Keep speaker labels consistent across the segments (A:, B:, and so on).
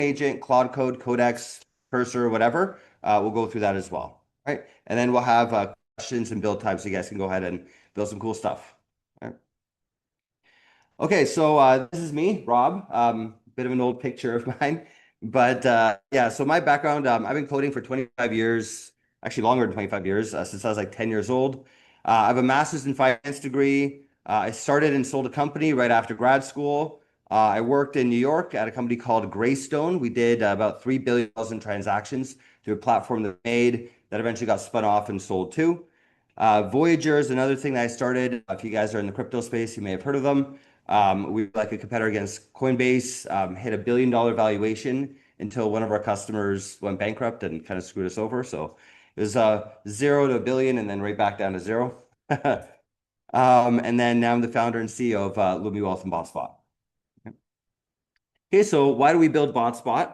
A: agent, Claude Code, Codex, Cursor, whatever. We'll go through that as well, right? And then we'll have questions and build time so you guys can go ahead and build some cool stuff. Right? Okay, so this is me, Rob. Bit of an old picture of mine, but yeah. So my background, I've been coding for 25 years, actually longer than 25 years, since I was like 10 years old. I have a master's in finance degree. I started and sold a company right after grad school. I worked in New York at a company called Greystone. We did about $3 billion in transactions through a platform that we made that eventually got spun off and sold too. Voyager is another thing that I started. If you guys are in the crypto space, you may have heard of them. We were like a competitor against Coinbase, hit $1 billion valuation until one of our customers went bankrupt and kind of screwed us over. So it was 0 to a billion and then right back down to 0. And then now I'm the founder and CEO of Lumi Wealth and BotSpot. Okay, so why do we build BotSpot?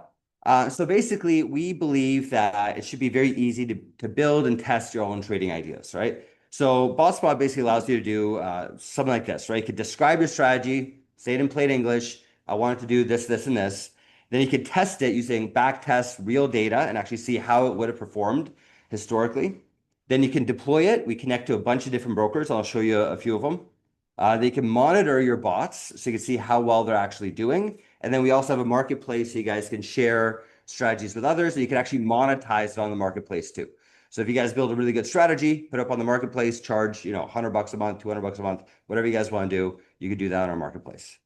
A: So basically, we believe that it should be very easy to build and test your own trading ideas, right? So BotSpot basically allows you to do something like this, right? You could describe your strategy, say it in plain English. I want it to do this, this, and this. Then you could test it using back test real data and actually see how it would have performed historically. Then you can deploy it. We connect to a bunch of different brokers. I'll show you a few of them. They can monitor your bots so you can see how well they're actually doing. And then we also have a marketplace so you guys can share strategies with others, and you can actually monetize it on the marketplace too. So if you guys build a really good strategy, put it up on the marketplace, charge, $100 a month, $200 a month, whatever you guys want to do, you could do that on our marketplace.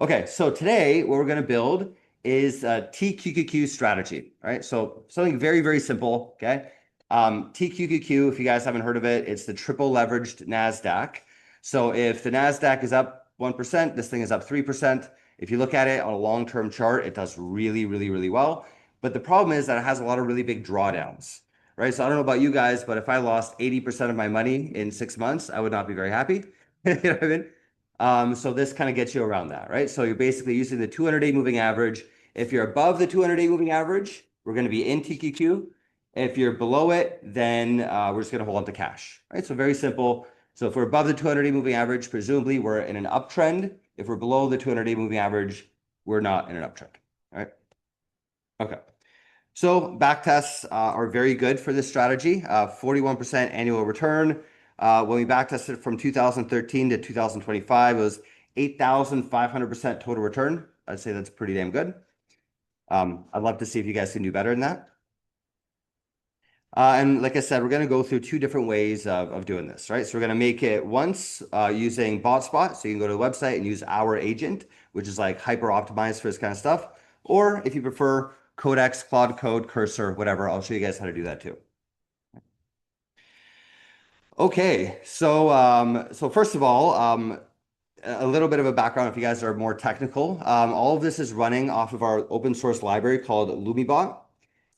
A: Okay, so today what we're going to build is a TQQQ strategy. All right, so something very, very simple. Okay, TQQQ, if you guys haven't heard of it, it's the triple leveraged NASDAQ. So if the NASDAQ is up 1%, this thing is up 3%. If you look at it on a long-term chart, it does really, really, really well. But the problem is that it has a lot of really big drawdowns, right? So I don't know about you guys, but if I lost 80% of my money in 6 months, I would not be very happy. You know what I mean? So this kind of gets you around that, right? So you're basically using the 200-day moving average. If you're above the 200-day moving average, we're going to be in TQQ. If you're below it, then we're just going to hold on to cash, right? So very simple. So if we're above the 200-day moving average, presumably we're in an uptrend. If we're below the 200-day moving average, we're not in an uptrend, all right? Okay. So back tests are very good for this strategy. 41% annual return. When we back tested from 2013 to 2025, it was 8,500% total return. I'd say that's pretty damn good. I'd love to see if you guys can do better than that. And like I said, we're going to go through two different ways of doing this, right? So we're going to make it once using BotSpot. So you can go to the website and use our agent, which is like hyper optimized for this kind of stuff. Or if you prefer Codex, Claude Code, Cursor, whatever, I'll show you guys how to do that too. Okay, so first of all, a little bit of a background if you guys are more technical. All of this is running off of our open source library called LumiBot.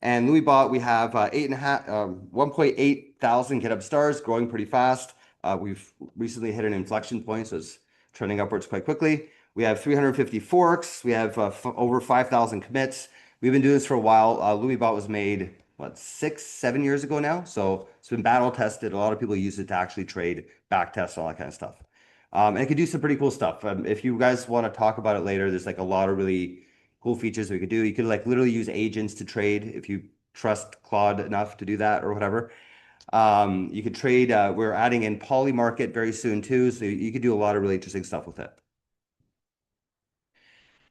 A: And LumiBot, we have 1.8 thousand GitHub stars, growing pretty fast. We've recently hit an inflection point, so it's trending upwards quite quickly. We have 350 forks. We have over 5,000 commits. We've been doing this for a while. LumiBot was made, what, 6, 7 years ago now? So it's been battle tested. A lot of people use it to actually trade, back test, all that kind of stuff. And it can do some pretty cool stuff. If you guys want to talk about it later, there's like a lot of really cool features we could do. You could like literally use agents to trade if you trust Claude enough to do that or whatever. You could trade. We're adding in Poly Market very soon too, so you could do a lot of really interesting stuff with it.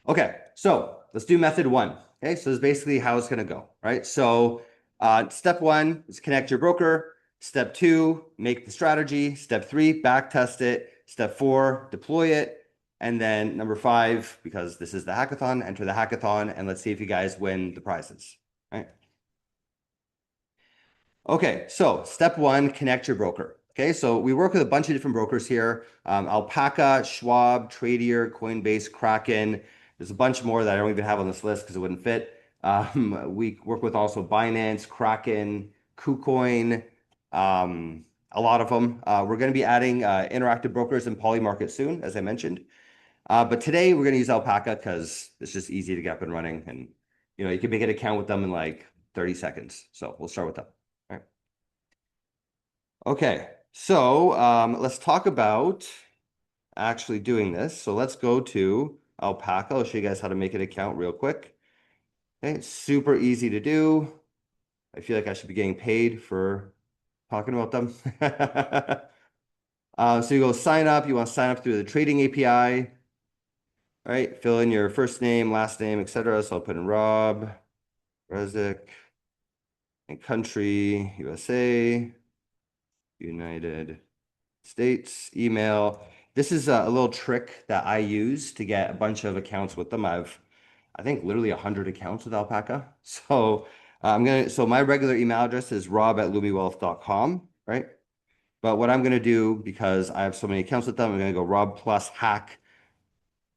A: Okay, so let's do method one. Okay, so this is basically how it's going to go, right? So step one is connect your broker. Step two, make the strategy. Step three, back test it. Step four, deploy it. And then number five, because this is the hackathon, enter the hackathon and let's see if you guys win the prizes, right? Okay, so step one, connect your broker. Okay, so we work with a bunch of different brokers here. Alpaca, Schwab, Tradier, Coinbase, Kraken. There's a bunch more that I don't even have on this list because it wouldn't fit. We work with also Binance, Kraken, KuCoin, a lot of them. We're going to be adding interactive brokers and Polymarket soon, as I mentioned. But today we're going to use Alpaca because it's just easy to get up and running, and you can make an account with them in like 30 seconds. So we'll start with them. All right. Okay, so let's talk about actually doing this. So let's go to Alpaca. I'll show you guys how to make an account real quick. Okay, it's super easy to do. I feel like I should be getting paid for talking about them. So you go sign up. You want to sign up through the trading API. All right, fill in your first name, last name, etc. So I'll put in Rob, Rezik, and country, USA, United States, email. This is a little trick that I use to get a bunch of accounts with them. I think literally 100 accounts with Alpaca. So my regular email address is rob@lumiwealth.com, right? But what I'm gonna do, because I have so many accounts with them, I'm gonna go rob plus hack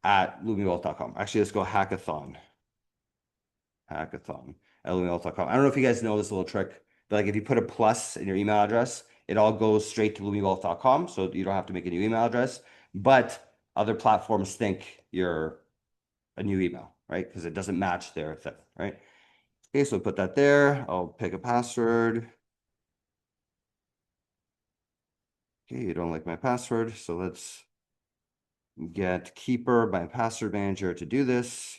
A: at lumiwealth.com. Actually, let's go hackathon at lumiwealth.com. I don't know if you guys know this little trick, but like if you put a plus in your email address, it all goes straight to lumiwealth.com. So you don't have to make a new email address, but other platforms think you're a new email, right? Because it doesn't match their thing, right? Okay, so put that there. I'll pick a password. Okay, you don't like my password, so let's get Keeper, my password manager, to do this.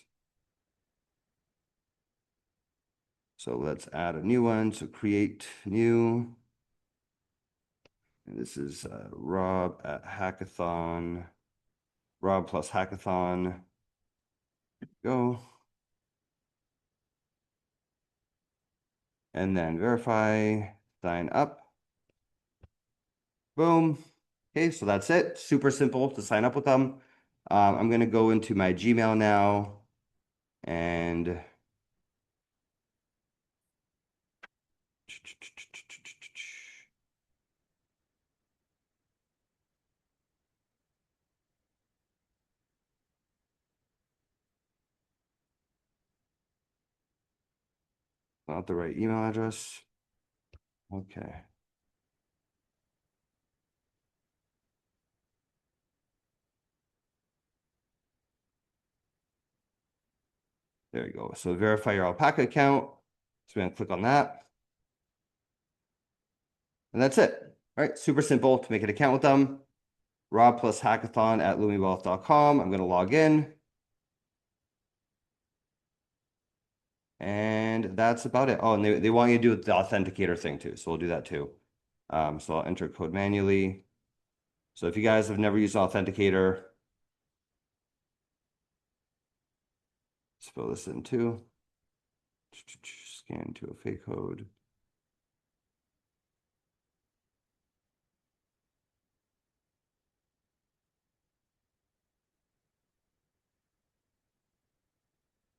A: So let's add a new one. So create new. And this is Rob at Hackathon. Rob plus Hackathon. Go. And then verify, sign up. Boom. Okay, so that's it. Super simple to sign up with them. I'm going to go into my Gmail now and not the right email address. Okay. There you go. So verify your Alpaca account. So we're going to click on that. And that's it. All right. Super simple to make an account with them. Rob plus hackathon at lumiwealth.com. I'm going to log in. And that's about it. Oh, and they want you to do the authenticator thing too. So we'll do that too. So I'll enter code manually. So if you guys have never used authenticator, let's fill this in too. Scan to a fake code.